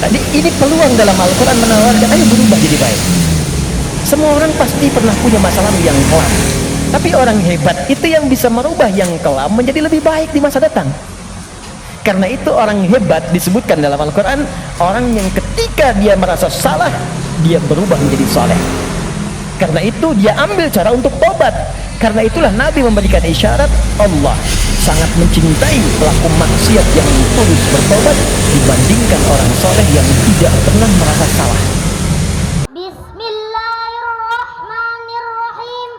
Jadi ini peluang dalam Al-Quran menawarkan, ayo berubah jadi baik. Semua orang pasti pernah punya masa lalu yang kelam, tapi orang hebat itu yang bisa merubah yang kelam menjadi lebih baik di masa datang. Karena itu orang hebat disebutkan dalam Al-Quran, orang yang ketika dia merasa salah, dia berubah menjadi saleh. Karena itu dia ambil cara untuk tobat. Karena itulah Nabi memberikan isyarat, Allah sangat mencintai pelaku maksiat yang tulus bertobat dibandingkan orang soleh yang tidak pernah merasa salah. Bismillahirrahmanirrahim.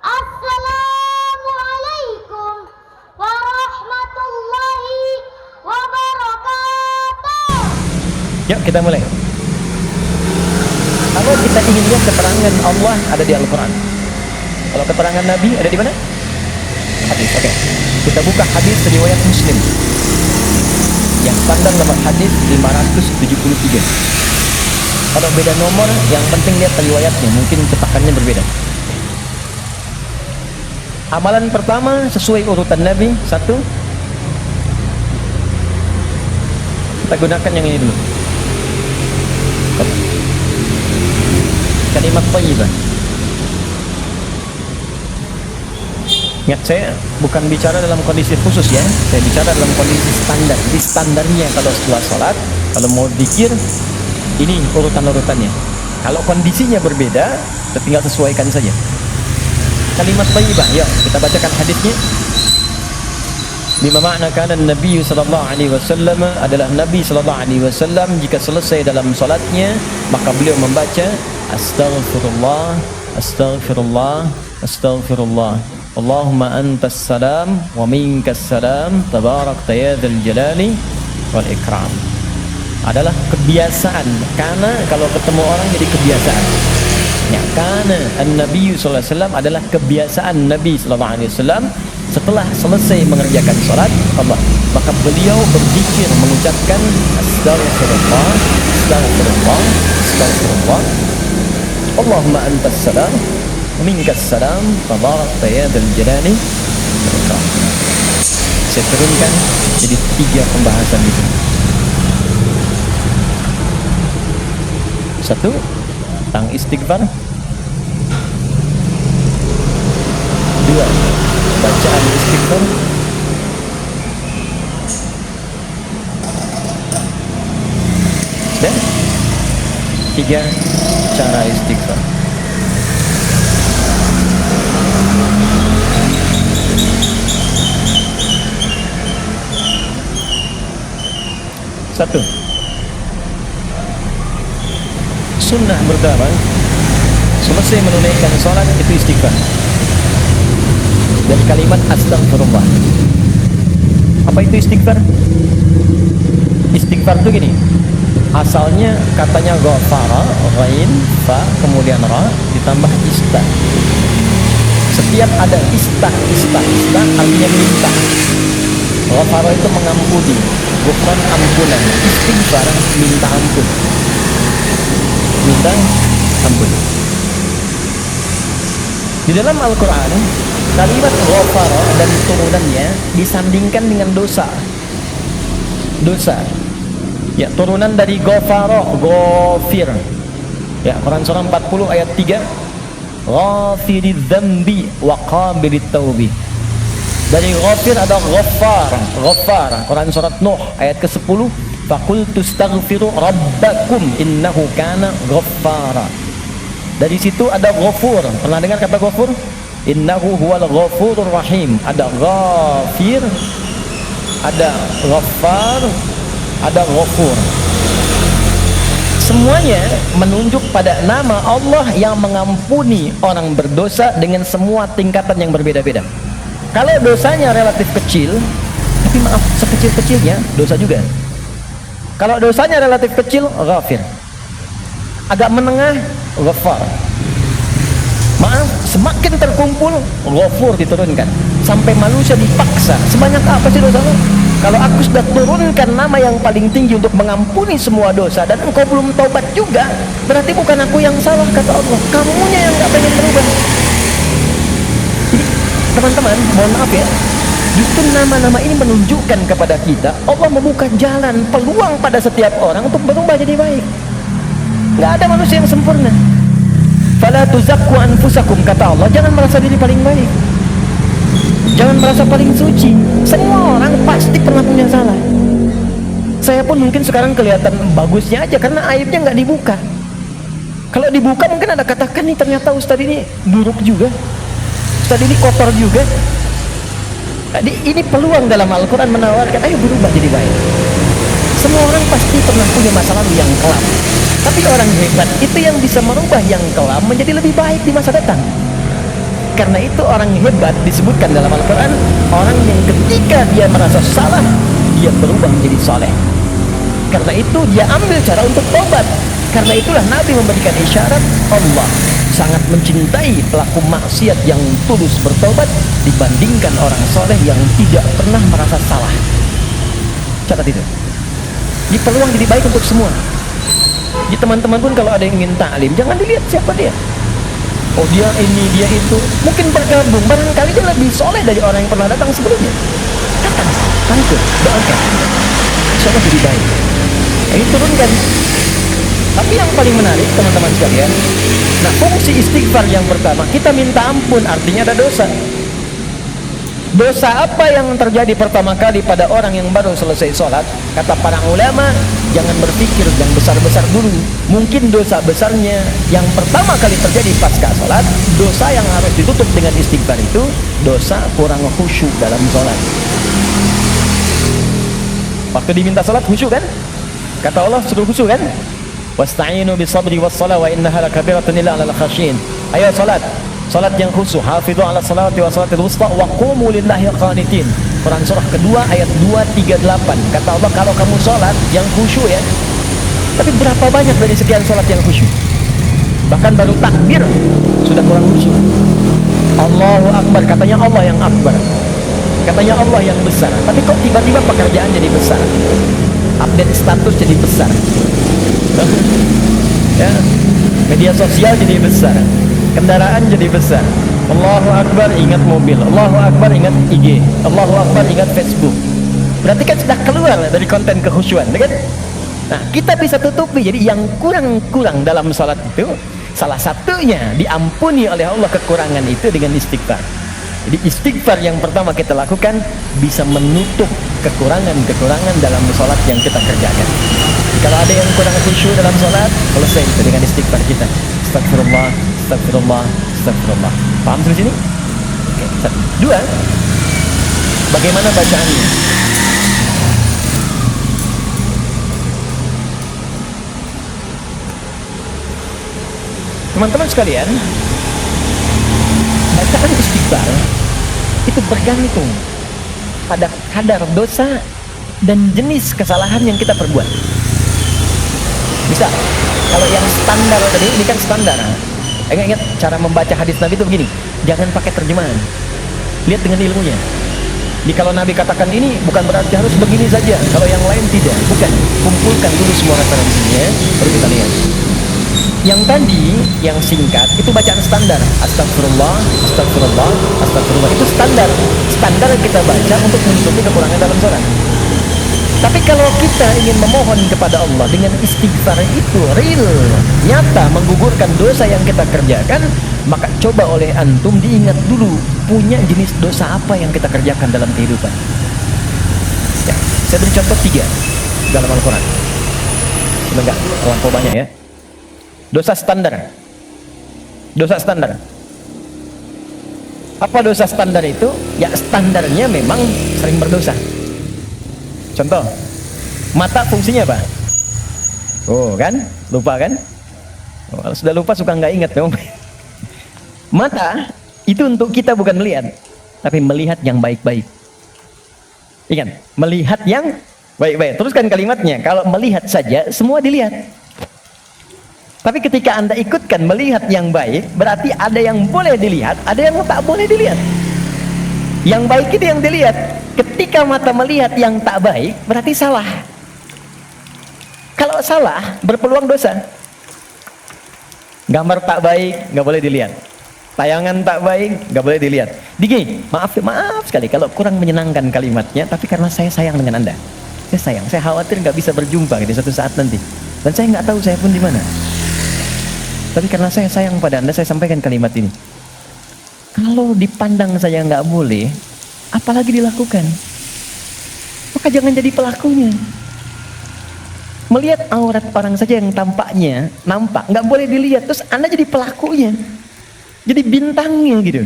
Assalamualaikum warahmatullahi wabarakatuh. Yuk kita mulai. Kalau kita ingin lihat keterangan Allah ada di Al-Quran, kalau keterangan Nabi ada di mana? Hadis. Oke. Kita buka hadis riwayat Muslim. Yang standar nomor hadis 573. Kalau beda nomor, yang penting lihat riwayatnya, mungkin cetakannya berbeda. Amalan pertama sesuai urutan Nabi. Satu, kita gunakan yang ini dulu. Kalimat thayyibah. Ingat, saya bukan bicara dalam kondisi khusus ya, saya bicara dalam kondisi standar. Di standarnya kalau setelah sholat, kalau mau zikir, ini urutan-urutannya. Kalau kondisinya berbeda, kita tinggal sesuaikan saja. Kalimat thayyibah, yuk kita bacakan hadisnya. Bima makna kana Nabi sallallahu alaihi wasallam, adalah Nabi sallallahu alaihi wasallam jika selesai dalam salatnya maka beliau membaca astaghfirullah, astaghfirullah, astaghfirullah. Allahumma antas salam wa minkas salam tabarakta ya dzal jalali wal ikram. Adalah kebiasaan, karena kalau ketemu orang jadi kebiasaan. Ya, karena Nabi sallallahu alaihi wasallam adalah kebiasaan Nabi sallallahu alaihi wasallam setelah selesai mengerjakan salat Allah, maka beliau berzikir mengucapkan astaghfirullah, astaghfirullah, astaghfirullah. Allahumma antas salam wa minkas salam tabarakta ya dzal jalali wal ikram. Saya turunkan jadi 3 pembahasan itu. Satu, tentang istighfar. Dua, bacaan istighfar. Dan 3, cara istighfar. Satu, sunnah pertama selesai menunaikan sholat itu istighfar dan kalimat astagfirullah. Apa itu istighfar? Istighfar itu gini, asalnya katanya ghafara, ghain, fa, kemudian ra, ditambah ista. Setiap ada ista artinya minta. Ghafara itu mengampuni, ghufran ampunan, istighfar minta ampun, minta ampun. Di dalam Al-Quran kalimat ghafara dan turunannya disandingkan dengan dosa. Dosa, ya, turunan dari ghafara, ghafir. Ya, Quran surah 40 ayat 3, ghafiriz dzambi wa qabilit taubi. Dari ghafir ada ghaffar, ghaffar. Quran surat Nuh ayat ke-10, faqultu astaghfiru rabbakum innahu kana ghaffara. Dari situ ada ghafur. Pernah dengar kata ghafur? Innahu huwal ghafurur rahim. Ada ghafir, ada ghaffar, ada ghafur. Semuanya menunjuk pada nama Allah yang mengampuni orang berdosa dengan semua tingkatan yang berbeda-beda. Kalau dosanya relatif kecil, tapi maaf, sekecil-kecilnya dosa juga. Kalau dosanya relatif kecil, ghafir. Agak menengah, ghafar. Maaf, semakin terkumpul, ghafur diturunkan. Sampai manusia dipaksa, sebanyak apa sih dosa lo? Kalau aku sudah turunkan nama yang paling tinggi untuk mengampuni semua dosa dan engkau belum taubat juga, berarti bukan aku yang salah, kata Allah, kamunya yang gak pengen berubah. Jadi teman-teman, mohon maaf ya, Justru nama-nama ini menunjukkan kepada kita Allah membuka jalan, peluang pada setiap orang untuk berubah jadi baik. Nggak ada manusia yang sempurna. Fala tuzakku anfusakum, kata Allah, jangan merasa diri paling baik, jangan merasa paling suci. Semua orang pasti pernah punya salah. Saya pun mungkin sekarang kelihatan bagusnya aja karena aibnya nggak dibuka. Kalau dibuka mungkin ada katakan nih, ternyata Ustadz ini buruk juga, Ustadz ini kotor juga. Jadi ini peluang dalam Al-Quran menawarkan, ayo berubah jadi baik. Semua orang pasti pernah punya masa lalu yang kelam, tapi orang hebat itu yang bisa merubah yang kelam menjadi lebih baik di masa datang. Karena itu orang hebat disebutkan dalam Al-Quran, orang yang ketika dia merasa salah, dia berubah menjadi soleh. Karena itu dia ambil cara untuk tobat. Karena itulah Nabi memberikan isyarat, Allah sangat mencintai pelaku maksiat yang tulus bertobat dibandingkan orang soleh yang tidak pernah merasa salah. Catat itu. Ini peluang jadi baik untuk semua. Di teman-teman pun kalau ada yang ingin taklim, jangan dilihat siapa dia. Oh dia ini, dia itu. Mungkin bergabung, barangkali dia lebih soleh dari orang yang pernah datang sebelumnya. Datang, tangkap, doakan. Insya Allah jadi baik. Ini turunkan. Tapi yang paling menarik teman-teman sekalian, nah fungsi istighfar yang pertama, kita minta ampun, artinya ada dosa. Dosa apa yang terjadi pertama kali pada orang yang baru selesai sholat? Kata para ulama, jangan berpikir yang besar-besar dulu. Mungkin dosa besarnya yang pertama kali terjadi pasca sholat, dosa yang harus ditutup dengan istighfar itu, dosa kurang khusyuk dalam sholat. Waktu diminta sholat khusyuk kan? Kata Allah suruh khusyuk kan? Wasta'inu bisabri wassalah wa innaha lakabiratun illa 'alal khasyin. Ayo salat, salat yang khusyuk. Hafidhu 'ala salawati wa salatil wusta wa qumu lillahi qanitin. Quran surah kedua ayat 238. Kata Allah, kalau kamu salat yang khusyuk ya. Tapi berapa banyak dari sekian salat yang khusyuk? Bahkan baru takbir sudah kurang khusyuk. Allahu Akbar, katanya Allah yang akbar, katanya Allah yang besar, tapi kok tiba-tiba pekerjaan jadi besar, update status jadi besar, ya, media sosial jadi besar, kendaraan jadi besar. Allahu Akbar ingat mobil, Allahu Akbar ingat IG, Allahu Akbar ingat Facebook. Berarti kan sudah keluar dari konten kekhusyuan, kan? Nah, kita bisa tutupi. Jadi yang kurang-kurang dalam salat itu, salah satunya diampuni oleh Allah kekurangan itu dengan istighfar. Jadi istighfar yang pertama kita lakukan bisa menutup kekurangan-kekurangan dalam salat yang kita kerjakan. Kalau ada yang kurang khusyuk dalam salat, selesai itu dengan istighfar kita. Astagfirullah, astagfirullah, astagfirullah. Paham sampai sini? Oke. Dua, bagaimana bacaannya? Teman-teman sekalian, bacaan istighfar itu bergantung pada kadar dosa dan jenis kesalahan yang kita perbuat. Bisa, kalau yang standar tadi, ini kan standar. Ingat cara membaca hadis Nabi itu begini, jangan pakai terjemahan, lihat dengan ilmunya. Jadi kalau Nabi katakan ini bukan berarti harus begini saja, kalau yang lain tidak, bukan. Kumpulkan dulu semua referensinya, baru kita lihat. Yang tadi, yang singkat, itu bacaan standar. Astagfirullah, astagfirullah, astagfirullah. Itu standar. Standar kita baca untuk menutupi kekurangan dalam sholat. Tapi kalau kita ingin memohon kepada Allah dengan istighfar itu real, nyata, menggugurkan dosa yang kita kerjakan, maka coba oleh antum diingat dulu, punya jenis dosa apa yang kita kerjakan dalam kehidupan. Ya, saya beri contoh 3 dalam Al-Quran. Semoga terlampau banyak ya. Dosa standar. Dosa standar. Apa dosa standar itu? Ya standarnya memang sering berdosa. Contoh, mata fungsinya apa? Oh kan? Lupa kan? Oh, kalau sudah lupa suka nggak ingat dong. Mata itu untuk kita bukan melihat, tapi melihat yang baik-baik. Ingat, melihat yang baik-baik. Teruskan kalimatnya. Kalau melihat saja, semua dilihat. Tapi ketika Anda ikutkan melihat yang baik, berarti ada yang boleh dilihat, ada yang tak boleh dilihat. Yang baik itu yang dilihat. Ketika mata melihat yang tak baik, berarti salah. Kalau salah, berpeluang dosa. Gambar tak baik, nggak boleh dilihat. Tayangan tak baik, nggak boleh dilihat. Digi, maaf sekali kalau kurang menyenangkan kalimatnya, tapi karena saya sayang dengan Anda. Saya sayang, saya khawatir nggak bisa berjumpa di suatu saat nanti. Dan saya nggak tahu saya pun di mana. Tapi karena saya sayang pada Anda, saya sampaikan kalimat ini. Kalau dipandang saya nggak boleh, apalagi dilakukan, maka jangan jadi pelakunya. Melihat aurat orang saja yang tampaknya nampak, nggak boleh dilihat, terus Anda jadi pelakunya. Jadi bintangnya gitu.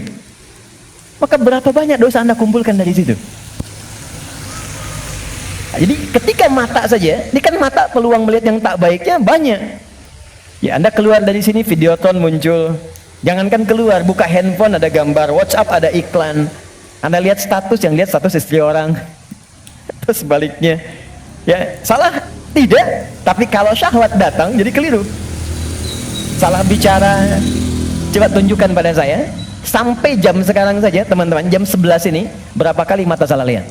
Maka berapa banyak dosa Anda kumpulkan dari situ. Nah, jadi ketika mata saja, ini kan mata peluang melihat yang tak baiknya banyak. Ya Anda keluar dari sini, Videotron muncul. Jangankan keluar, buka handphone ada gambar, WhatsApp ada iklan. Anda lihat status, yang lihat status istri orang. Terus sebaliknya. Ya salah? Tidak. Tapi kalau syahwat datang jadi keliru. Salah bicara. Coba tunjukkan pada saya, sampai jam sekarang saja teman-teman, jam 11 ini, berapa kali mata salah lihat?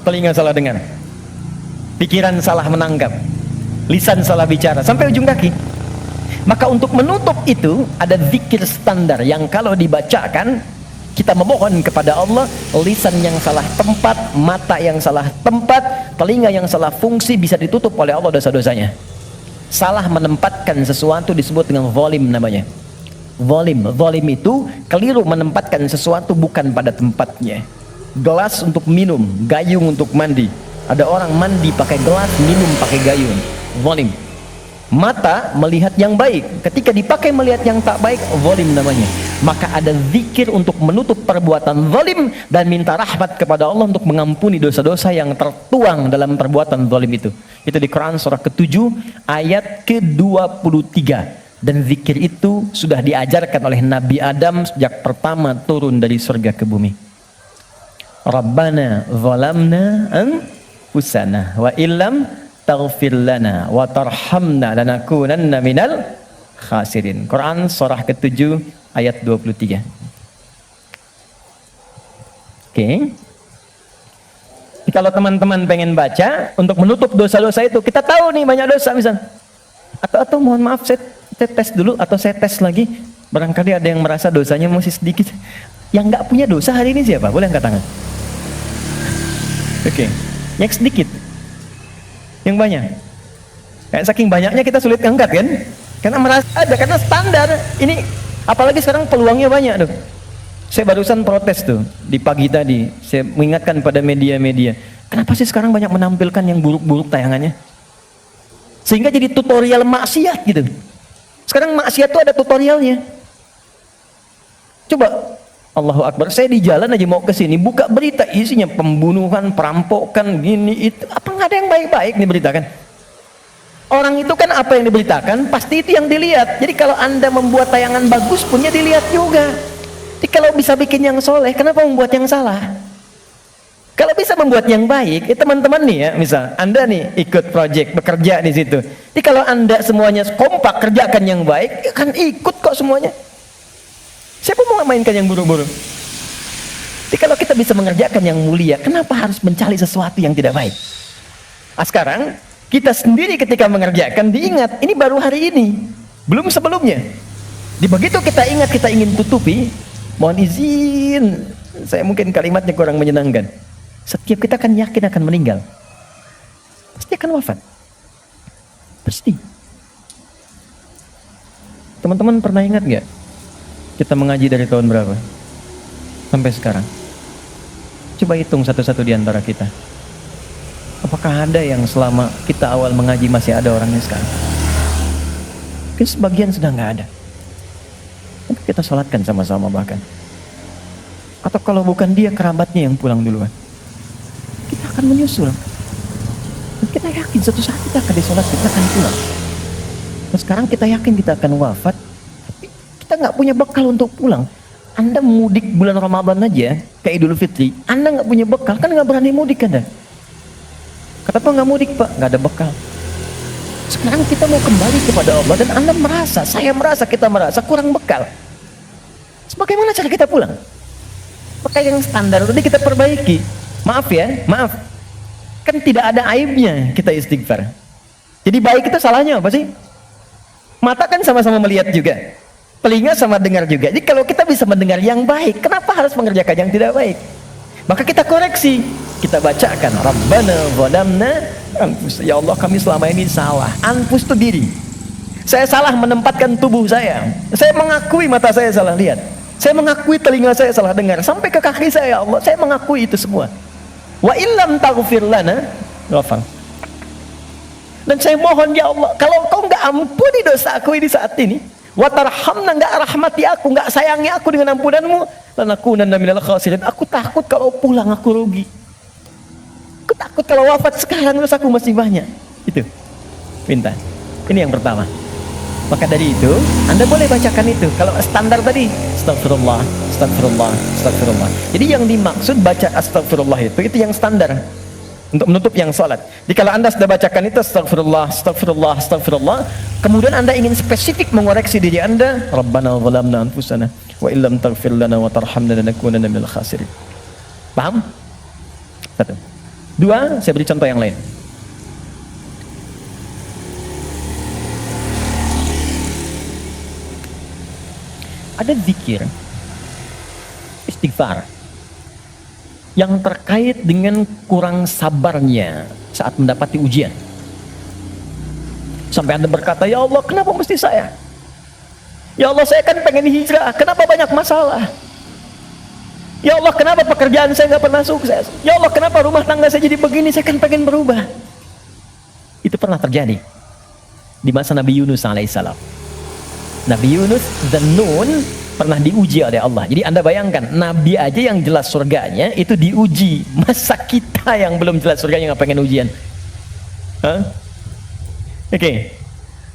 Telinga salah dengar, pikiran salah menangkap, lisan salah bicara, sampai ujung kaki. Maka untuk menutup itu, ada zikir standar yang kalau dibacakan, kita memohon kepada Allah, lisan yang salah tempat, mata yang salah tempat, telinga yang salah fungsi, bisa ditutup oleh Allah dosa-dosanya. Salah menempatkan sesuatu disebut dengan zalim namanya. Zalim itu keliru menempatkan sesuatu bukan pada tempatnya. Gelas untuk minum, gayung untuk mandi. Ada orang mandi pakai gelas, minum pakai gayung. Zalim. Mata melihat yang baik, ketika dipakai melihat yang tak baik, zalim namanya. Maka ada zikir untuk menutup perbuatan zalim dan minta rahmat kepada Allah untuk mengampuni dosa-dosa yang tertuang dalam perbuatan zalim itu. Itu di Quran surah ke-7 ayat ke-23. Dan zikir itu sudah diajarkan oleh Nabi Adam sejak pertama turun dari surga ke bumi. Rabbana zalamna anfusana wa illam taghfir lana wa tarhamna lanakunanna minal khasirin. Quran surah ke-7 ayat 23. Oke. Kalau teman-teman pengen baca untuk menutup dosa-dosa itu, kita tahu nih banyak dosa misalnya. Atau mohon maaf, saya tes dulu atau saya tes lagi, barangkali ada yang merasa dosanya masih sedikit. Yang nggak punya dosa hari ini siapa? Boleh angkat tangan. Oke, yang sedikit, yang banyak. Kayak saking banyaknya kita sulit angkat kan? Karena merasa ada, karena standar ini. Apalagi sekarang peluangnya banyak tuh. Saya barusan protes tuh di pagi tadi. Saya mengingatkan pada media-media, kenapa sih sekarang banyak menampilkan yang buruk-buruk tayangannya? Sehingga jadi tutorial maksiat gitu. Sekarang maksiat itu ada tutorialnya. Coba, Allahu Akbar, saya di jalan aja mau ke sini, buka berita isinya pembunuhan, perampokan, gini itu. Apa nggak ada yang baik-baik diberitakan? Orang itu kan apa yang diberitakan, pasti itu yang dilihat. Jadi kalau Anda membuat tayangan bagus punya dilihat juga. Jadi kalau bisa bikin yang soleh, kenapa membuat yang salah? Kalau bisa membuat yang baik, teman-teman nih ya, misal Anda nih ikut project, bekerja di situ. Jadi kalau Anda semuanya kompak kerjakan yang baik, ya kan ikut kok semuanya. Siapa mau mainkan yang buru-buru? Jadi kalau kita bisa mengerjakan yang mulia, kenapa harus mencari sesuatu yang tidak baik? Nah, sekarang kita sendiri ketika mengerjakan diingat, ini baru hari ini, belum sebelumnya. Di begitu kita ingat, kita ingin tutupi, mohon izin, saya mungkin kalimatnya kurang menyenangkan. Setiap kita akan yakin akan meninggal, pasti akan wafat, pasti. Teman-teman pernah ingat gak kita mengaji dari tahun berapa sampai sekarang? Coba hitung satu-satu di antara kita. Apakah ada yang selama kita awal mengaji masih ada orangnya sekarang? Mungkin sebagian sudah nggak ada. Mungkin kita sholatkan sama-sama bahkan. Atau kalau bukan dia, kerabatnya yang pulang duluan. Kita akan menyusul. Dan kita yakin suatu saat kita akan disolat, kita akan pulang. Nah, sekarang kita yakin kita akan wafat, tapi kita nggak punya bekal untuk pulang. Anda mudik bulan Ramadan aja, ke Idul Fitri, Anda nggak punya bekal, kan nggak berani mudik Anda. Kata Pak, nggak mudik Pak, nggak ada bekal. Sekarang kita mau kembali kepada Allah dan Anda merasa, saya merasa, kita merasa kurang bekal. Bagaimana cara kita pulang? Pakai yang standar tadi kita perbaiki. Maaf ya, maaf. Kan tidak ada aibnya kita istighfar. Jadi baik itu salahnya apa sih? Mata kan sama-sama melihat juga. Telinga sama dengar juga. Jadi kalau kita bisa mendengar yang baik, kenapa harus mengerjakan yang tidak baik? Maka kita koreksi, kita bacakan Rabbana zalamna anfusana. Ya Allah, kami selama ini salah. Anfus itu diri. Saya salah menempatkan tubuh saya. Saya mengakui mata saya salah lihat. Saya mengakui telinga saya salah dengar. Sampai ke kaki saya, ya Allah, saya mengakui itu semua. Wa illam taghfir lana ghafar. Dan saya mohon ya Allah, kalau Kau enggak ampuni dosa aku ini saat ini, wa tarhamna, enggak rahmati aku, enggak sayangi aku dengan ampunan-Mu, lanakunanna minal khasirin. Aku takut kalau pulang aku rugi. Aku takut kalau wafat sekarang dosaku masih banyak. Itu. Minta. Ini yang pertama. Maka dari itu, Anda boleh bacakan itu. Kalau standar tadi, astagfirullah, astagfirullah, astagfirullah. Jadi yang dimaksud baca astagfirullah itu yang standar untuk menutup yang sholat. Jadi kalau Anda sudah bacakan itu astagfirullah, astagfirullah, astagfirullah, kemudian Anda ingin spesifik mengoreksi diri Anda, Rabbana zalamna anfusana wa illam taghfir lana wa tarhamna lanakunanna minal khasirin. Paham? Satu. Dua, saya beri contoh yang lain. Ada zikir istighfar yang terkait dengan kurang sabarnya saat mendapati ujian. Sampai Anda berkata, ya Allah, kenapa mesti saya? Ya Allah, saya kan pengen hijrah, kenapa banyak masalah? Ya Allah, kenapa pekerjaan saya nggak pernah sukses? Ya Allah, kenapa rumah tangga saya jadi begini? Saya kan pengen berubah. Itu pernah terjadi di masa Nabi Yunus alaihissalam. Nabi Yunus dan Nun pernah diuji oleh Allah. Jadi Anda bayangkan, Nabi aja yang jelas surganya itu diuji. Masa kita yang belum jelas surganya nggak pengen ujian? Oke.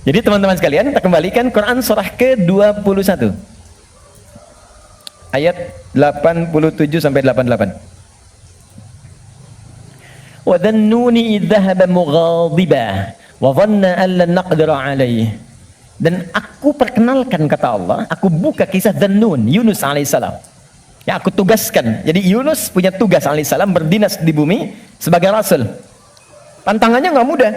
Jadi teman-teman sekalian, kita kembalikan Quran surah ke-21. Ayat 87 sampai 88. Wa dhannuni idh dhahaba mughadiba wa dhanna an lan naqdira alaihi. Dan aku perkenalkan, kata Allah, aku buka kisah Dhannun, Yunus alaihissalam. Ya, aku tugaskan. Jadi Yunus punya tugas alaihissalam berdinas di bumi sebagai rasul. Tantangannya nggak mudah.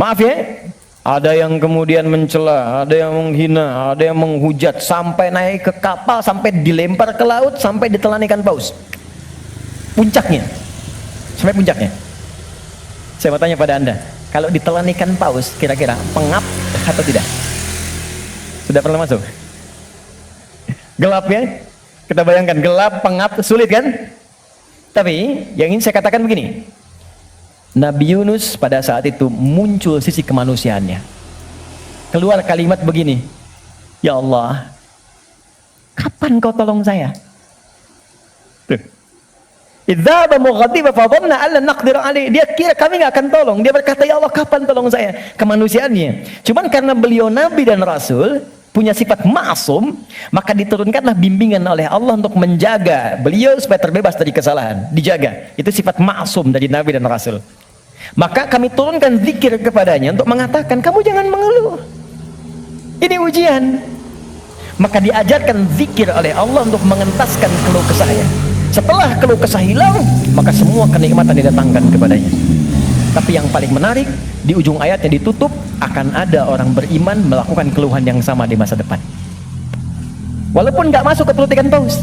Maaf ya, ada yang kemudian mencela, ada yang menghina, ada yang menghujat, sampai naik ke kapal, sampai dilempar ke laut, sampai ditelan ikan paus. Puncaknya, sampai puncaknya. Saya mau tanya pada Anda, kalau ditelan ikan paus, kira-kira pengap atau tidak? Sudah pernah masuk? Gelap ya? Kita bayangkan, gelap, pengap, sulit kan? Tapi yang ingin saya katakan begini, Nabi Yunus pada saat itu muncul sisi kemanusiaannya. Keluar kalimat begini, ya Allah, kapan Kau tolong saya? Tuh. Idzaba mughadiba fa dhanna an lan naqdir alaihi. Dia kira kami nggak akan tolong. Dia berkata, ya Allah, kapan tolong saya? Kemanusiaannya. Cuman karena beliau nabi dan rasul, punya sifat ma'sum, maka diturunkanlah bimbingan oleh Allah untuk menjaga beliau supaya terbebas dari kesalahan. Dijaga. Itu sifat ma'sum dari nabi dan rasul. Maka kami turunkan zikir kepadanya untuk mengatakan, kamu jangan mengeluh. Ini ujian. Maka diajarkan zikir oleh Allah untuk mengentaskan keluh kesahnya. Setelah keluh kesah hilang, maka semua kenikmatan didatangkan kepadanya. Tapi yang paling menarik, di ujung ayatnya ditutup, akan ada orang beriman melakukan keluhan yang sama di masa depan. Walaupun nggak masuk ke perut ikan paus.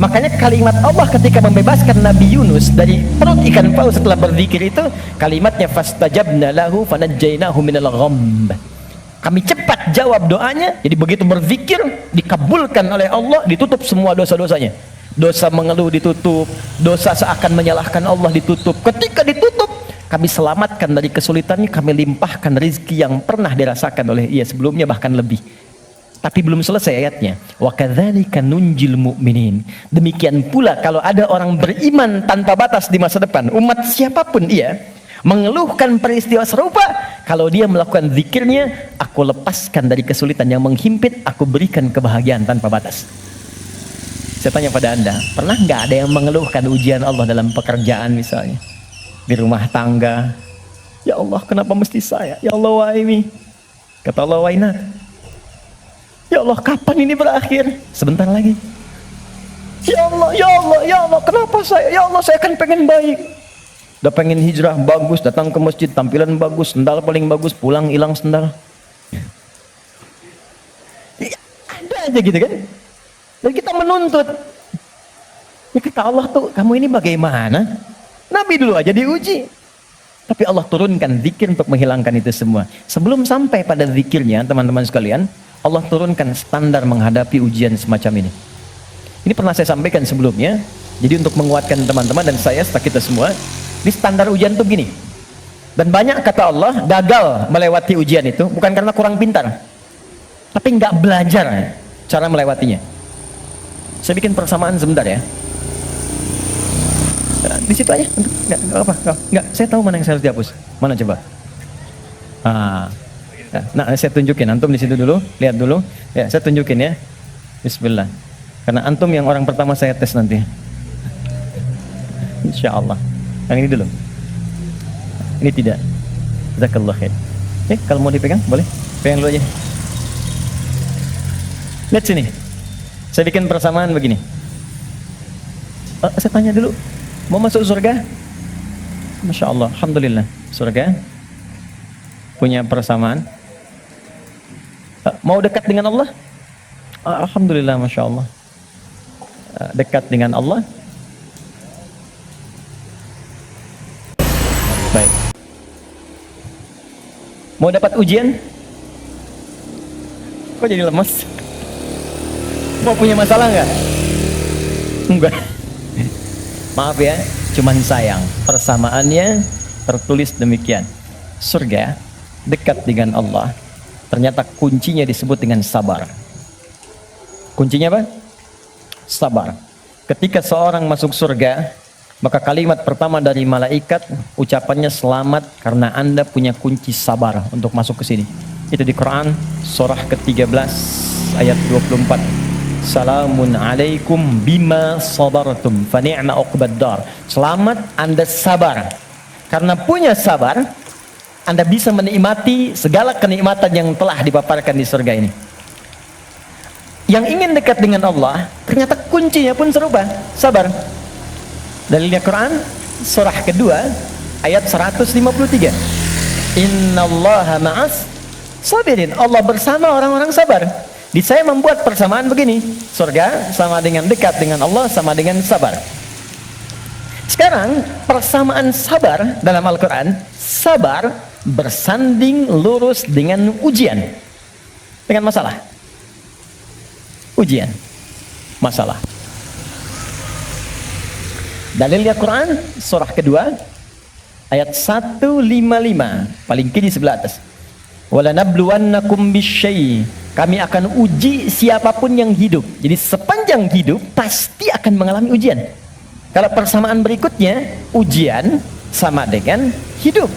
Makanya kalimat Allah ketika membebaskan Nabi Yunus dari perut ikan paus setelah berzikir itu, kalimatnya fastajabna lahu fanajjainahu minal ghamm. Kami cepat jawab doanya, jadi begitu berzikir, dikabulkan oleh Allah, ditutup semua dosa-dosanya. Dosa mengeluh ditutup, dosa seakan menyalahkan Allah ditutup. Ketika ditutup, kami selamatkan dari kesulitannya, kami limpahkan rezeki yang pernah dirasakan oleh ia sebelumnya, bahkan lebih. Tapi belum selesai ayatnya. Wa kadzalika nunjil mu'minin. Demikian pula kalau ada orang beriman tanpa batas di masa depan, umat siapapun ia, mengeluhkan peristiwa serupa, kalau dia melakukan zikirnya, aku lepaskan dari kesulitan yang menghimpit, aku berikan kebahagiaan tanpa batas. Saya tanya pada Anda, pernah nggak ada yang mengeluhkan ujian Allah dalam pekerjaan misalnya? Di rumah tangga, ya Allah, kenapa mesti saya? Ya Allah, why me? Kata Allah, why not? Ya Allah, kapan ini berakhir? Sebentar lagi. Ya Allah, ya Allah, ya Allah, kenapa saya? Ya Allah, saya kan pengen baik. Udah pengen hijrah, bagus, datang ke masjid, tampilan bagus, sendal paling bagus, pulang hilang sendal. aja gitu kan. Dan kita menuntut. Ya kata Allah tuh, kamu ini bagaimana? Nabi dulu aja diuji. Tapi Allah turunkan zikir untuk menghilangkan itu semua. Sebelum sampai pada zikirnya, teman-teman sekalian, Allah turunkan standar menghadapi ujian semacam ini. Ini pernah saya sampaikan sebelumnya. Jadi untuk menguatkan teman-teman dan saya serta kita semua, di standar ujian tuh gini. Dan banyak kata Allah gagal melewati ujian itu bukan karena kurang pintar, tapi nggak belajar cara melewatinya. Saya bikin persamaan sebentar ya. Di situ aja, nggak apa, nggak. Saya tahu mana yang saya harus dihapus. Mana coba? Nah, saya tunjukin. Antum di situ dulu, lihat dulu. Ya, saya tunjukin ya. Bismillah. Karena antum yang orang pertama saya tes nanti. Insya Allah. Yang ini dulu. Ini tidak. Jazakallah khair. Kalau mau dipegang, boleh. Pegang dulu aja. Lihat sini. Saya bikin persamaan begini. Saya tanya dulu. Mau masuk surga? Masya Allah, alhamdulillah. Surga punya persamaan. Mau dekat dengan Allah? Alhamdulillah, Masya Allah. Dekat dengan Allah. Baik. Mau dapat ujian? Kok jadi lemes? Mau punya masalah nggak? Enggak. Maaf ya, cuman sayang persamaannya tertulis demikian. Surga dekat dengan Allah, ternyata kuncinya disebut dengan sabar. Kuncinya apa? Sabar. Ketika seorang masuk surga, maka kalimat pertama dari malaikat ucapannya selamat karena Anda punya kunci sabar untuk masuk ke sini. Itu di Quran surah ke-13 ayat 24. Salamun alaikum bima sabartum fa ni'ma uqbaddar. Selamat Anda sabar. Karena punya sabar, Anda bisa menikmati segala kenikmatan yang telah dipaparkan di surga ini. Yang ingin dekat dengan Allah, ternyata kuncinya pun serupa, sabar. Dalilnya Quran surah kedua ayat 153. Innallaha ma'as sabirin. Allah bersama orang-orang sabar. Di saya membuat persamaan begini. Surga sama dengan dekat dengan Allah, sama dengan sabar. Sekarang persamaan sabar dalam Al-Quran, sabar bersanding lurus dengan ujian, dengan masalah. Ujian, masalah. Dalilnya Quran surah kedua ayat 155, paling kiri sebelah atas. Walanabluwannakum bisyai. Kami akan uji siapapun yang hidup. Jadi sepanjang hidup pasti akan mengalami ujian. Kalau persamaan berikutnya, ujian sama dengan hidup.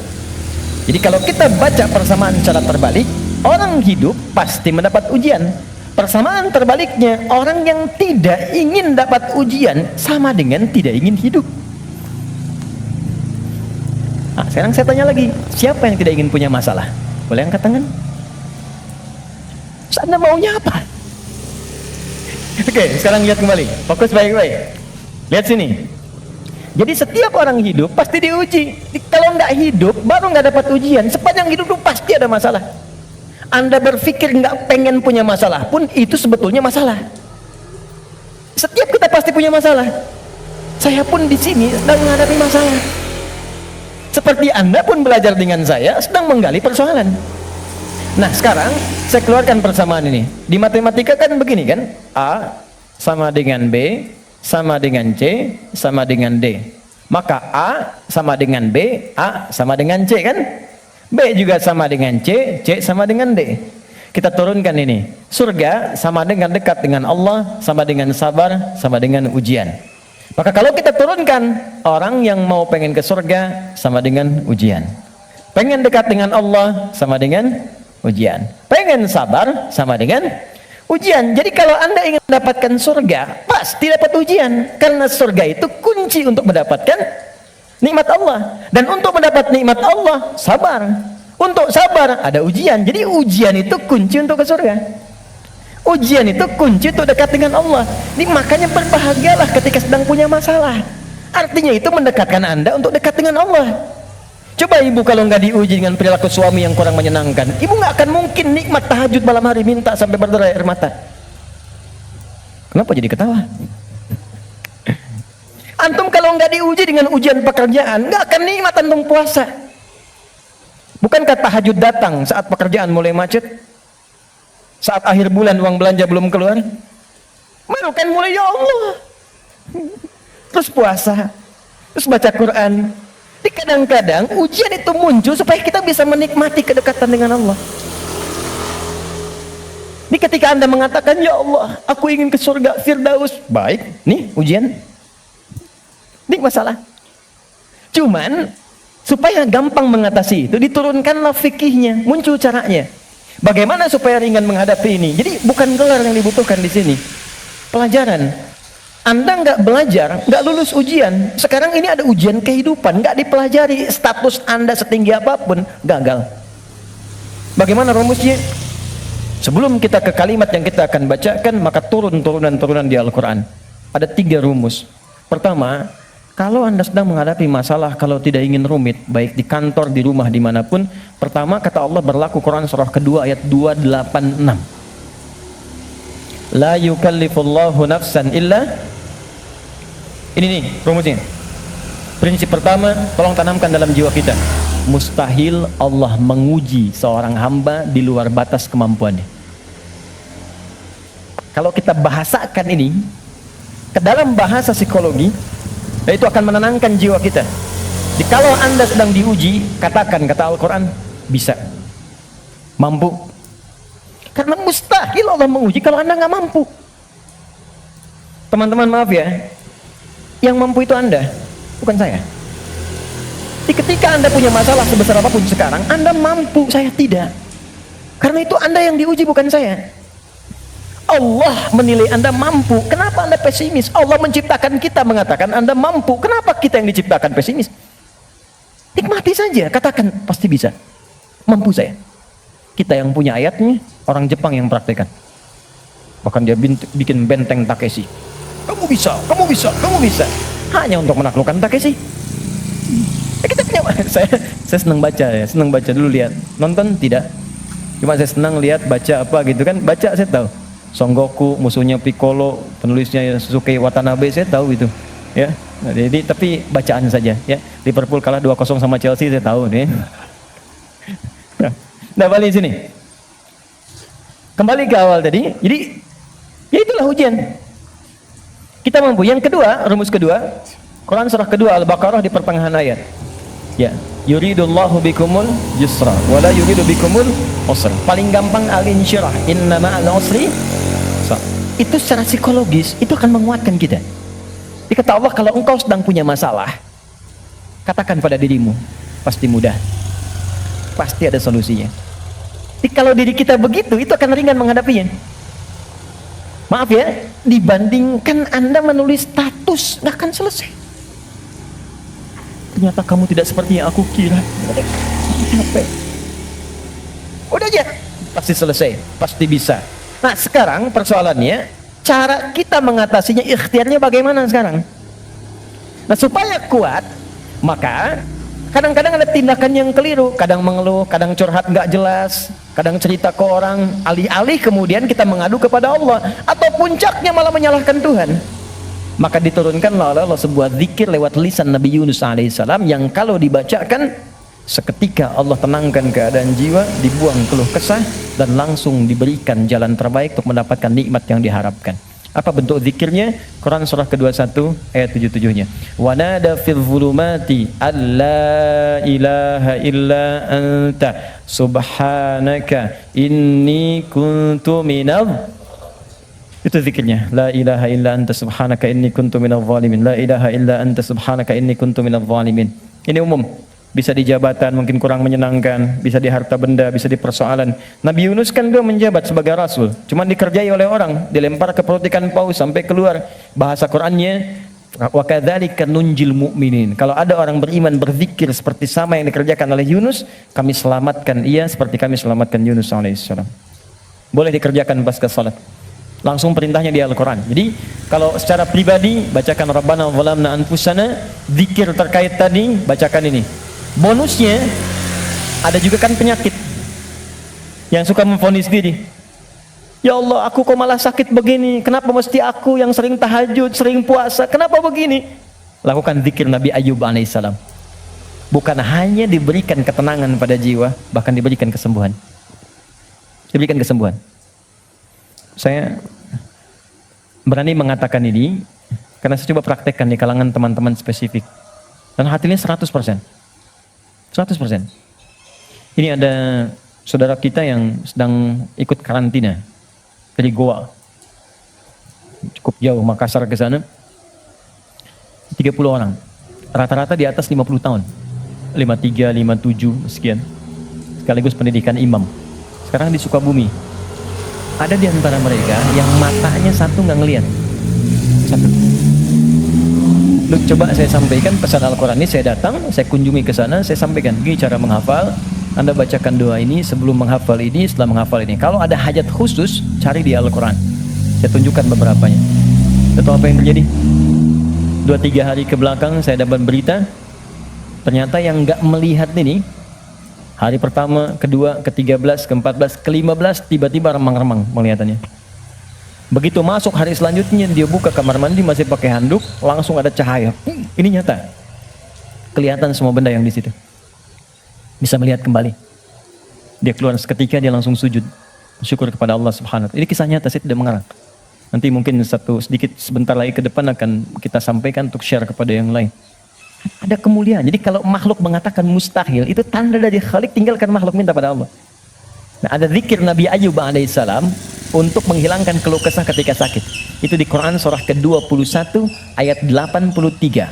Jadi kalau kita baca persamaan secara terbalik, orang hidup pasti mendapat ujian. Persamaan terbaliknya, orang yang tidak ingin dapat ujian sama dengan tidak ingin hidup. Nah, sekarang saya tanya lagi, siapa yang tidak ingin punya masalah? Boleh angkat tangan? Anda maunya apa? Oke, sekarang lihat kembali. Fokus baik-baik. Lihat sini. Jadi setiap orang hidup pasti diuji. Kalau nggak hidup, baru nggak dapat ujian. Sepanjang hidup itu pasti ada masalah. Anda berpikir nggak pengen punya masalah pun itu sebetulnya masalah. Setiap kita pasti punya masalah. Saya pun di sini sedang menghadapi masalah. Seperti Anda pun belajar dengan saya sedang menggali persoalan. Nah sekarang saya keluarkan persamaan ini. Di matematika kan begini kan, A sama dengan B sama dengan C sama dengan D. Maka A sama dengan B, A sama dengan C kan, B juga sama dengan C, C sama dengan D. Kita turunkan ini, surga sama dengan dekat dengan Allah, sama dengan sabar, sama dengan ujian. Maka kalau kita turunkan, orang yang mau pengen ke surga sama dengan ujian, pengen dekat dengan Allah sama dengan ujian, pengen sabar sama dengan ujian. Jadi kalau Anda ingin mendapatkan surga, pasti dapat ujian. Karena surga itu kunci untuk mendapatkan nikmat Allah. Dan untuk mendapat nikmat Allah, sabar. Untuk sabar, ada ujian. Jadi ujian itu kunci untuk ke surga. Ujian itu kunci untuk dekat dengan Allah. Ini makanya berbahagialah ketika sedang punya masalah. Artinya itu mendekatkan Anda untuk dekat dengan Allah. Coba ibu kalau nggak diuji dengan perilaku suami yang kurang menyenangkan, ibu nggak akan mungkin nikmat tahajud malam hari minta sampai berderai air mata. Kenapa jadi ketawa? Antum kalau nggak diuji dengan ujian pekerjaan, nggak akan nikmat antum puasa. Bukankah tahajud datang saat pekerjaan mulai macet? Saat akhir bulan uang belanja belum keluar? Baru kan mulai, ya Allah. Terus puasa, terus baca Quran. Jadi kadang-kadang ujian itu muncul supaya kita bisa menikmati kedekatan dengan Allah. Ini ketika Anda mengatakan, ya Allah, aku ingin ke surga Firdaus. Baik, nih ujian. Ini masalah. Cuman, supaya gampang mengatasi itu, diturunkanlah fikihnya, muncul caranya. Bagaimana supaya ringan menghadapi ini? Jadi bukan gelar yang dibutuhkan di sini. Pelajaran. Anda nggak belajar, nggak lulus ujian. Sekarang ini ada ujian kehidupan, nggak dipelajari, status Anda setinggi apapun, gagal. Bagaimana rumusnya? Sebelum kita ke kalimat yang kita akan bacakan, maka turunan-turunan di Al-Quran. Ada 3 rumus. Pertama, kalau Anda sedang menghadapi masalah, kalau tidak ingin rumit, baik di kantor, di rumah, dimanapun, pertama kata Allah berlaku Quran surah kedua ayat 286. La yukallifullahu nafsan illa. Ini nih rumusnya. Prinsip pertama, tolong tanamkan dalam jiwa kita. Mustahil Allah menguji seorang hamba di luar batas kemampuannya. Kalau kita bahasakan ini ke dalam bahasa psikologi, itu akan menenangkan jiwa kita. Jadi kalau Anda sedang diuji, katakan kata Al-Quran, bisa, mampu. Karena mustahil Allah menguji kalau Anda nggak mampu. Teman-teman maaf ya, yang mampu itu Anda, bukan saya. Jadi ketika Anda punya masalah sebesar apapun sekarang, Anda mampu, saya tidak. Karena itu Anda yang diuji, bukan saya. Allah menilai Anda mampu. Kenapa Anda pesimis? Allah menciptakan kita mengatakan Anda mampu. Kenapa kita yang diciptakan pesimis? Nikmati saja, katakan pasti bisa. Mampu saya. Kita yang punya ayatnya, orang Jepang yang praktekkan. Bahkan dia bikin benteng Takeshi. Kamu bisa, kamu bisa, kamu bisa. Hanya untuk menaklukkan Takeshi. Kita punya, saya senang baca ya, senang baca dulu lihat. Nonton tidak. Cuma saya senang lihat baca apa gitu kan. Baca saya tahu. Son Goku musuhnya Piccolo, penulisnya Suzuki Watanabe, saya tahu itu. Ya. Nah, jadi tapi bacaan saja ya. Liverpool kalah 2-0 sama Chelsea, saya tahu nih. Nah, balik sini. Kembali ke awal tadi. Jadi ya itulah ujian. Kita mampu. Yang kedua, rumus kedua, Quran surah kedua Al-Baqarah di pertengahan ayat. Ya, yuridullahu bikumul yusra wala yuridu bikumul usra. Paling gampang al-insyirah, innama al-usri. Itu secara psikologis itu akan menguatkan kita. Dikata Allah, kalau engkau sedang punya masalah, katakan pada dirimu, pasti mudah. Pasti ada solusinya. Jadi kalau diri kita begitu, itu akan ringan menghadapinya. Maaf ya, dibandingkan Anda menulis status, nggak akan selesai. Ternyata kamu tidak seperti yang aku kira. Capek. Udah aja, pasti selesai, pasti bisa. Nah sekarang persoalannya, cara kita mengatasinya, ikhtiarnya bagaimana sekarang? Nah supaya kuat, maka kadang-kadang ada tindakan yang keliru. Kadang mengeluh, kadang curhat nggak jelas, kadang cerita ke orang, alih-alih kemudian kita mengadu kepada Allah, atau puncaknya malah menyalahkan Tuhan. Maka diturunkanlah oleh Allah sebuah zikir lewat lisan Nabi Yunus alaihissalam, yang kalau dibacakan seketika Allah tenangkan keadaan jiwa, dibuang keluh kesah, dan langsung diberikan jalan terbaik untuk mendapatkan nikmat yang diharapkan. Apa bentuk zikirnya? Quran surah ke-21 ayat 77-nya. Wa nada fil zulumati alla ilaha illa anta subhanaka inni kuntu minadh. Itu zikirnya. La ilaha illa anta subhanaka inni kuntu minadh zalimin. La ilaha illa anta subhanaka inni kuntu minadh zalimin. Ini umum. Bisa di jabatan mungkin kurang menyenangkan, bisa di harta benda, bisa di persoalan. Nabi Yunus kan beliau menjabat sebagai rasul, cuman dikerjai oleh orang, dilempar ke perut ikan paus sampai keluar. Bahasa Qur'annya, wa kadzalika nunjil mu'minin. Kalau ada orang beriman berzikir seperti sama yang dikerjakan oleh Yunus, kami selamatkan ia seperti kami selamatkan Yunus alaihissalam. Boleh dikerjakan pasca salat. Langsung perintahnya di Al-Quran. Jadi kalau secara pribadi bacakan Rabbana zalamna anfusana, zikir terkait tadi bacakan ini. Bonusnya ada juga kan penyakit yang suka memvonis diri. Ya Allah, aku kok malah sakit begini? Kenapa mesti aku yang sering tahajud, sering puasa? Kenapa begini? Lakukan zikir Nabi Ayub alaihissalam. Bukan hanya diberikan ketenangan pada jiwa, bahkan diberikan kesembuhan. Diberikan kesembuhan. Saya berani mengatakan ini karena saya coba praktekkan di kalangan teman-teman spesifik. Dan hasilnya 100%. 100%. Ini ada saudara kita yang sedang ikut karantina dari Goa. Cukup jauh, Makassar ke sana. 30 orang. Rata-rata di atas 50 tahun. 53, 57, sekian. Sekaligus pendidikan imam. Sekarang di Sukabumi. Ada di antara mereka yang matanya satu nggak ngelihat. Satu. Loh, coba saya sampaikan pesan Al-Quran ini, saya datang, saya kunjungi ke sana, saya sampaikan, gini cara menghafal, Anda bacakan doa ini sebelum menghafal ini, setelah menghafal ini. Kalau ada hajat khusus, cari di Al-Quran. Saya tunjukkan beberapanya. Tahu apa yang terjadi? 2-3 hari ke belakang saya dapat berita, ternyata yang nggak melihat ini, hari pertama, kedua, ke-13, ke-14, ke-15, tiba-tiba remang-remang melihatannya. Begitu masuk hari selanjutnya, dia buka kamar mandi masih pakai handuk, langsung ada cahaya. Ini nyata. Kelihatan semua benda yang di situ. Bisa melihat kembali. Dia keluar seketika, dia langsung sujud. Syukur kepada Allah Subhanahu wa Ta'ala. Ini kisah nyata, saya tidak mengarang. Nanti mungkin sebentar lagi ke depan akan kita sampaikan untuk share kepada yang lain. Ada kemuliaan. Jadi kalau makhluk mengatakan mustahil, itu tanda dari Khalik, tinggalkan makhluk, minta pada Allah. Nah, ada zikir Nabi Ayub alaihissalam untuk menghilangkan keluh kesah ketika sakit. Itu di Quran surah ke-21 ayat 83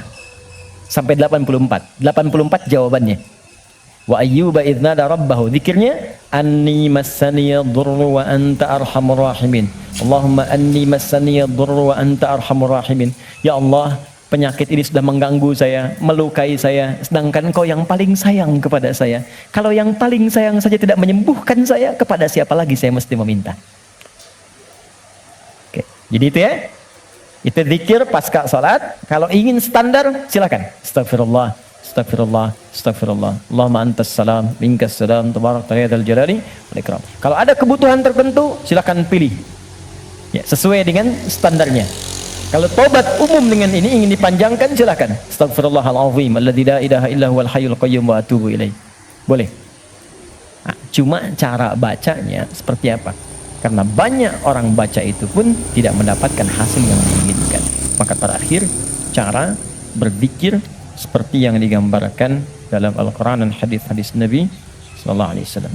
sampai 84. 84 jawabannya. Wa ayyuba idz nada rabbahu, zikirnya anni massaniya dhurru wa anta arhamur rahimin. Allahumma anni massaniya dhurru wa anta arhamur rahimin. Ya Allah, penyakit ini sudah mengganggu saya, melukai saya, sedangkan Engkau yang paling sayang kepada saya. Kalau yang paling sayang saja tidak menyembuhkan saya, kepada siapa lagi saya mesti meminta? Oke, jadi itu ya. Itu zikir pasca salat. Kalau ingin standar, silakan. Astagfirullah, astagfirullah, astagfirullah. Allahumma antas salam, minkas salam, tabarakta ya dzal jalali wal ikram. Kalau ada kebutuhan tertentu, silakan pilih. Ya, sesuai dengan standarnya. Kalau tobat umum dengan ini ingin dipanjangkan, silakan. Astagfirullahalazim alladzi la ilaha illa huwal hayyul qayyum wa atubu ilaih. Boleh. Nah, cuma cara bacanya seperti apa? Karena banyak orang baca itu pun tidak mendapatkan hasil yang diinginkan. Maka terakhir, cara berzikir seperti yang digambarkan dalam Al-Quran dan hadis-hadis Nabi sallallahu alaihi wasallam.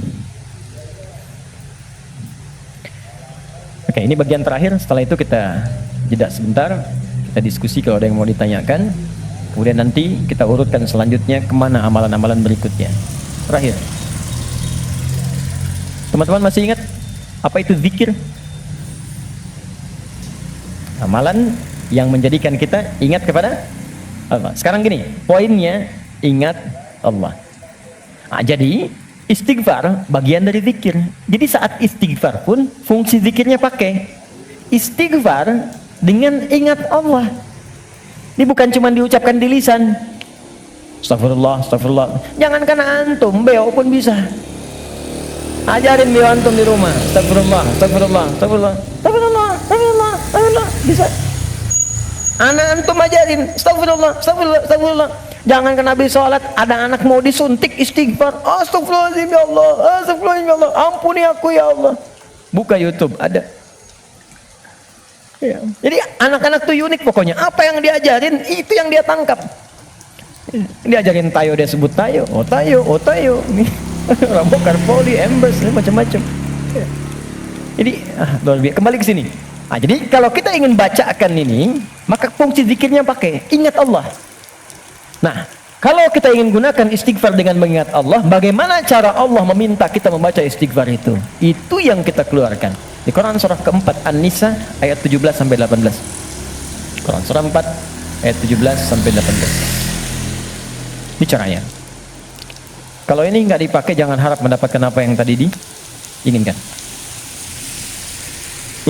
Oke, ini bagian terakhir. Setelah itu kita jeda sebentar, kita diskusi kalau ada yang mau ditanyakan. Kemudian nanti kita urutkan selanjutnya kemana amalan-amalan berikutnya. Terakhir, teman-teman masih ingat apa itu zikir? Amalan yang menjadikan kita ingat kepada Allah. Sekarang gini, poinnya ingat Allah. Nah, jadi istighfar bagian dari zikir. Jadi saat istighfar pun fungsi zikirnya pakai istighfar dengan ingat Allah. Ini bukan cuma diucapkan di lisan. Astagfirullah, astagfirullah. Jangankan antum, beo pun bisa. Ajarin beo antum di rumah. Astagfirullah, astagfirullah, astagfirullah, astagfirullah, astagfirullah, astagfirullah. Bisa. Anak antum ajarin. Astagfirullah, astagfirullah, astagfirullah. Jangankan habis sholat, ada anak mau disuntik istighfar. Astagfirullahaladzim ya Allah, astagfirullahaladzim ya Allah. Ampuni aku ya Allah. Buka YouTube, ada. Ya. Jadi anak-anak tuh unik pokoknya. Apa yang diajarin, itu yang dia tangkap. Diajarin tayo, dia sebut tayo. Oh tayo, oh tayo. Nih, rambut karpoli, embers, macam-macam. Ya. Jadi, kembali ke sini. Nah, jadi kalau kita ingin bacakan ini, maka fungsi zikirnya pakai ingat Allah. Nah, kalau kita ingin gunakan istighfar dengan mengingat Allah, bagaimana cara Allah meminta kita membaca istighfar itu? Itu yang kita keluarkan. Di Quran surah keempat An-Nisa ayat 17 sampai 18. Quran surah 4 ayat 17 sampai 18. Bicaranya. Kalau ini nggak dipakai, jangan harap mendapatkan apa yang tadi diinginkan.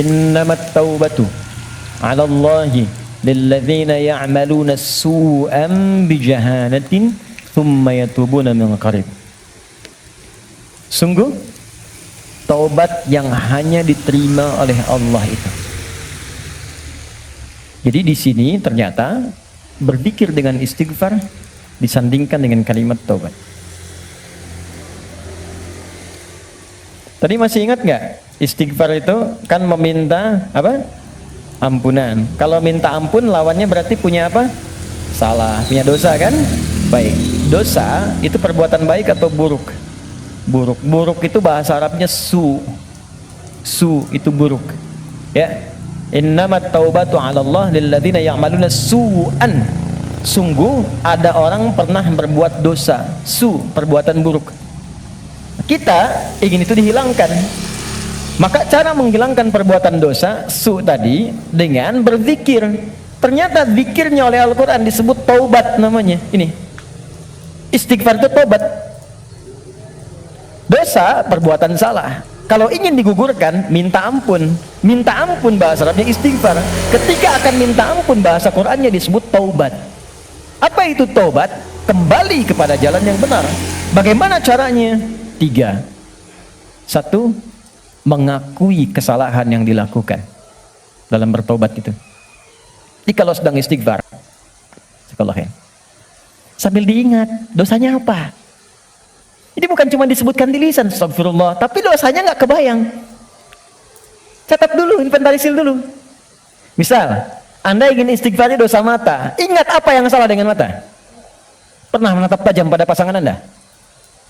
Innamat taubatu 'ala Allahi lilladzina ya'maluna su'an bijahalatin thumma yatubuna min qarib. Sungguh taubat yang hanya diterima oleh Allah itu. Jadi di sini ternyata berzikir dengan istighfar disandingkan dengan kalimat taubat. Tadi masih ingat nggak? Istighfar itu kan meminta apa? Ampunan. Kalau minta ampun lawannya berarti punya apa? Salah, punya dosa kan? Baik. Dosa itu perbuatan baik atau buruk? Buruk. Buruk itu bahasa Arabnya su. Su itu buruk. Ya. Innamat taubatu 'ala Allah lilladzina ya'maluna su'an. Sungguh ada orang pernah berbuat dosa, su, perbuatan buruk. Kita ingin itu dihilangkan. Maka cara menghilangkan perbuatan dosa su tadi dengan berzikir. Ternyata zikirnya oleh Al-Quran disebut taubat namanya. Ini istighfar itu taubat. Dosa perbuatan salah. Kalau ingin digugurkan, minta ampun. Minta ampun bahasa Arabnya istighfar. Ketika akan minta ampun bahasa Qurannya disebut taubat. Apa itu taubat? Kembali kepada jalan yang benar. Bagaimana caranya? 3. 1. Mengakui kesalahan yang dilakukan dalam bertobat itu. Jadi kalau sedang istighfar, sambil diingat dosanya apa. Ini bukan cuma disebutkan di lisan, astagfirullah, tapi dosanya nggak kebayang. Catat dulu, inventarisir dulu. Misal, Anda ingin istighfar dosa mata, ingat apa yang salah dengan mata. Pernah menatap tajam pada pasangan Anda?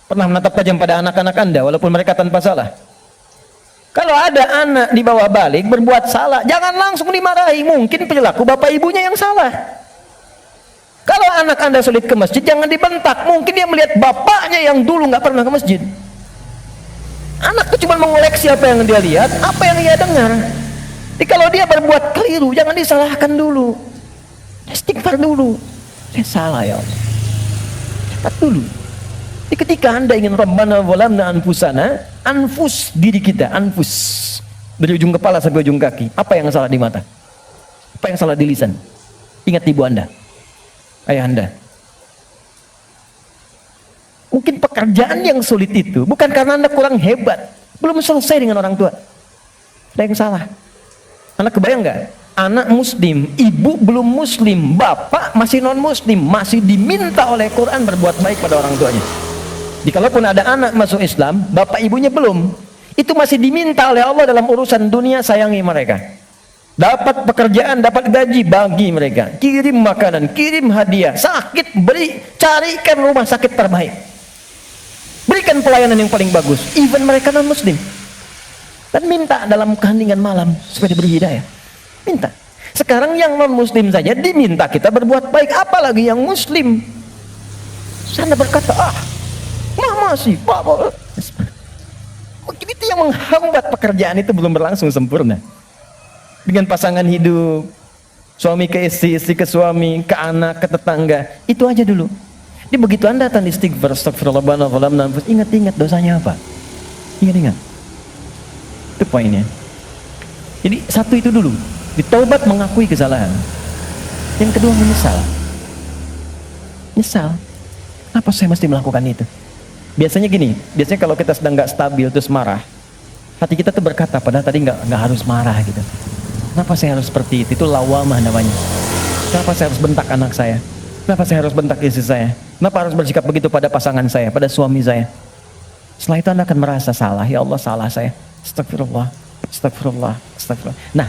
Pernah menatap tajam pada anak-anak Anda walaupun mereka tanpa salah? Kalau ada anak di bawah balik berbuat salah, jangan langsung dimarahi. Mungkin perilaku bapak ibunya yang salah. Kalau anak Anda sulit ke masjid, jangan dibentak. Mungkin dia melihat bapaknya yang dulu nggak pernah ke masjid. Anak itu cuma mengoleksi apa yang dia lihat, apa yang dia dengar. Jadi kalau dia berbuat keliru, jangan disalahkan dulu. Istighfar dulu. Saya salah ya Allah. Catat dulu. Jadi ketika Anda ingin Rabbana zalamna anfusana, anfus diri kita, anfus dari ujung kepala sampai ujung kaki. Apa yang salah di mata? Apa yang salah di lisan? Ingat ibu Anda, ayah Anda. Mungkin pekerjaan yang sulit itu bukan karena Anda kurang hebat, belum selesai dengan orang tua. Ada yang salah. Anak kebayang nggak? Anak muslim, ibu belum muslim, bapak masih non muslim, masih diminta oleh Quran berbuat baik pada orang tuanya. Jadi kalaupun ada anak masuk Islam, bapak ibunya belum, itu masih diminta oleh Allah dalam urusan dunia, sayangi mereka. Dapat pekerjaan, dapat gaji, bagi mereka. Kirim makanan, kirim hadiah, sakit, beri, carikan rumah sakit terbaik. Berikan pelayanan yang paling bagus, even mereka non muslim. Dan minta dalam keheningan malam supaya diberi hidayah. Minta. Sekarang yang non muslim saja diminta kita berbuat baik, apalagi yang muslim. Sana berkata, masih bapak. Mungkin itu yang menghambat pekerjaan itu belum berlangsung sempurna. Dengan pasangan hidup, suami ke istri, istri ke suami, ke anak, ke tetangga, itu aja dulu. Jadi begitu Anda datang istighfar, astagfirullah, ingat-ingat dosanya apa. Ingat-ingat. Itu poinnya. Jadi satu itu dulu, ditaubat mengakui kesalahan. Yang kedua menyesal. Nyesal. Apa saya mesti melakukan itu? Biasanya gini, biasanya kalau kita sedang nggak stabil terus marah, hati kita tuh berkata, padahal tadi nggak harus marah gitu. Kenapa saya harus seperti itu? Itu lawamah namanya. Kenapa saya harus bentak anak saya? Kenapa saya harus bentak istri saya? Kenapa harus bersikap begitu pada pasangan saya, pada suami saya? Setelah itu Anda akan merasa salah. Ya Allah, salah saya. Astagfirullah, astagfirullah, astagfirullah. Nah,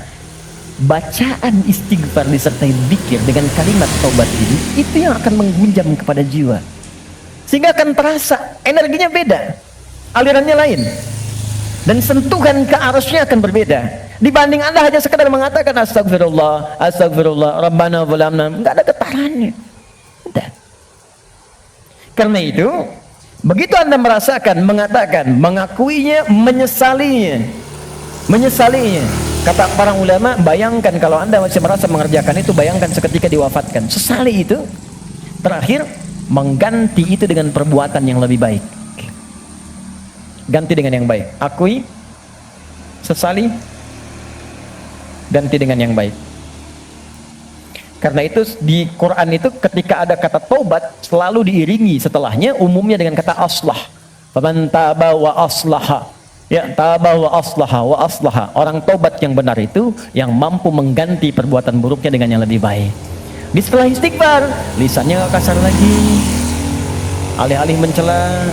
bacaan istighfar disertai zikir dengan kalimat taubat ini, itu yang akan menggunjam kepada jiwa. Sehingga akan terasa energinya beda, alirannya lain, dan sentuhan ke arusnya akan berbeda dibanding Anda hanya sekedar mengatakan astagfirullah, astagfirullah, Rabbana zalamna, nggak ada getarannya. Udah. Karena itu begitu Anda merasakan, mengatakan, mengakuinya, menyesalinya, kata para ulama, bayangkan kalau Anda masih merasa mengerjakan itu, bayangkan seketika diwafatkan. Sesali itu terakhir mengganti itu dengan perbuatan yang lebih baik. Ganti dengan yang baik. Akui, sesali, ganti dengan yang baik. Karena itu di Quran itu ketika ada kata taubat selalu diiringi setelahnya umumnya dengan kata aslah. Faman taba wa aslaha. Ya, taba wa aslaha. Orang tobat yang benar itu yang mampu mengganti perbuatan buruknya dengan yang lebih baik. Di setelah istighfar, lisannya gak kasar lagi. Alih-alih mencela,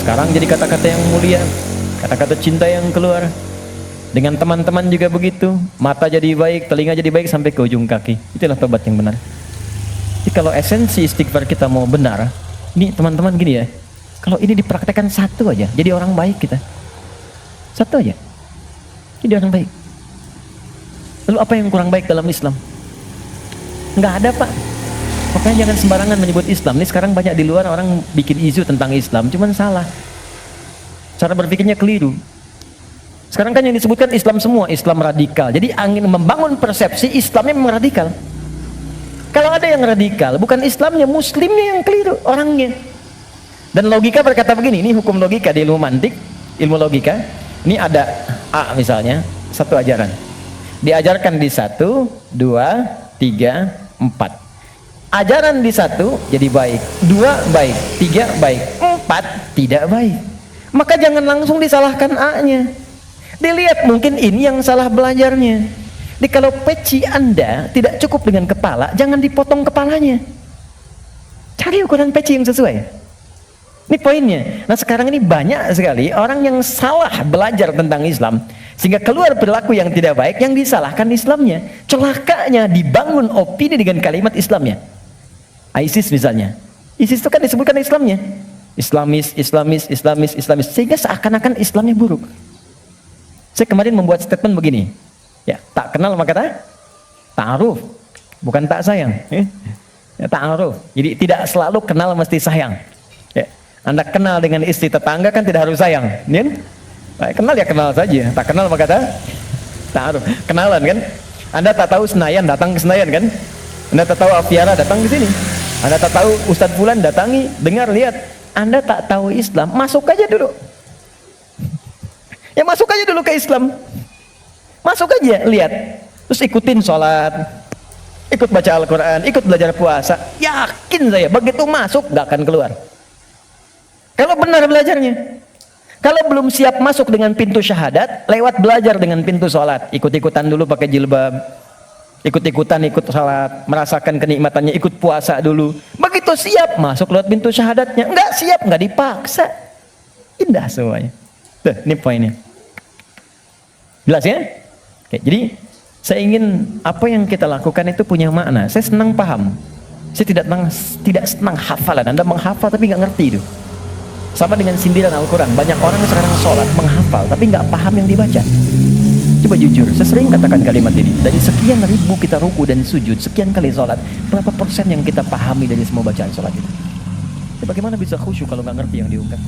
sekarang jadi kata-kata yang mulia, kata-kata cinta yang keluar. Dengan teman-teman juga begitu, mata jadi baik, telinga jadi baik sampai ke ujung kaki. Itulah tobat yang benar. Jadi kalau esensi istighfar kita mau benar, ini teman-teman gini ya, kalau ini dipraktekkan satu aja, jadi orang baik kita. Satu aja, jadi orang baik. Lalu apa yang kurang baik dalam Islam? Nggak ada, Pak. Makanya jangan sembarangan menyebut Islam. Ini sekarang banyak di luar orang bikin isu tentang Islam, cuman salah. Cara berpikirnya keliru. Sekarang kan yang disebutkan Islam semua, Islam radikal. Jadi angin membangun persepsi Islamnya memang radikal. Kalau ada yang radikal, bukan Islamnya, Muslimnya yang keliru, orangnya. Dan logika berkata begini, ini hukum logika di ilmu mantik, ilmu logika. Ini ada A misalnya, satu ajaran. Diajarkan di 1, 2, 3, 4. Ajaran di 1 jadi baik, 2 baik, 3 baik, 4 tidak baik. Maka jangan langsung disalahkan A-nya. Dilihat mungkin ini yang salah belajarnya. Jadi kalau peci Anda tidak cukup dengan kepala, jangan dipotong kepalanya. Cari ukuran peci yang sesuai. Ini poinnya. Nah sekarang ini banyak sekali orang yang salah belajar tentang Islam, sehingga keluar perilaku yang tidak baik, yang disalahkan Islamnya. Celakanya dibangun opini dengan kalimat Islamnya. ISIS misalnya, ISIS itu kan disebutkan Islamnya, Islamis, sehingga seakan-akan Islamnya buruk. Saya kemarin membuat statement begini, ya, tak kenal maka ta'aruf, bukan tak sayang, ya, ta'aruf. Jadi tidak selalu kenal mesti sayang. Ya. Anda kenal dengan istri tetangga kan tidak harus sayang, ya? Kenal ya kenal saja, tak kenal maka ta'aruf. Kenalan kan? Anda tak tahu Senayan, datang ke Senayan kan? Anda tak tahu Aviara, datang ke sini. Anda tak tahu Ustadz Fulan, datangi, dengar, lihat. Anda tak tahu Islam, masuk aja dulu. Ya masuk aja dulu ke Islam. Masuk aja, lihat. Terus ikutin sholat, ikut baca Al-Quran, ikut belajar puasa. Yakin saya, begitu masuk gak akan keluar. Kalau benar belajarnya. Kalau belum siap masuk dengan pintu syahadat, lewat belajar dengan pintu sholat. Ikut-ikutan dulu pakai jilbab, ikut-ikutan ikut sholat, merasakan kenikmatannya, ikut puasa dulu. Begitu siap, masuk lewat pintu syahadatnya. Enggak siap, enggak dipaksa. Indah semuanya. Tuh, ini poinnya. Jelas ya? Oke, jadi saya ingin apa yang kita lakukan itu punya makna. Saya senang paham. Saya tidak senang hafalan. Anda menghafal tapi nggak ngerti itu. Sama dengan sindiran Al-Quran. Banyak orang sekarang sholat menghafal tapi nggak paham yang dibaca. Coba jujur, saya sering katakan kalimat ini. Dari sekian ribu kita ruku dan sujud, sekian kali sholat, berapa persen yang kita pahami dari semua bacaan sholat itu? Ya, bagaimana bisa khusyuk kalau nggak ngerti yang diungkap?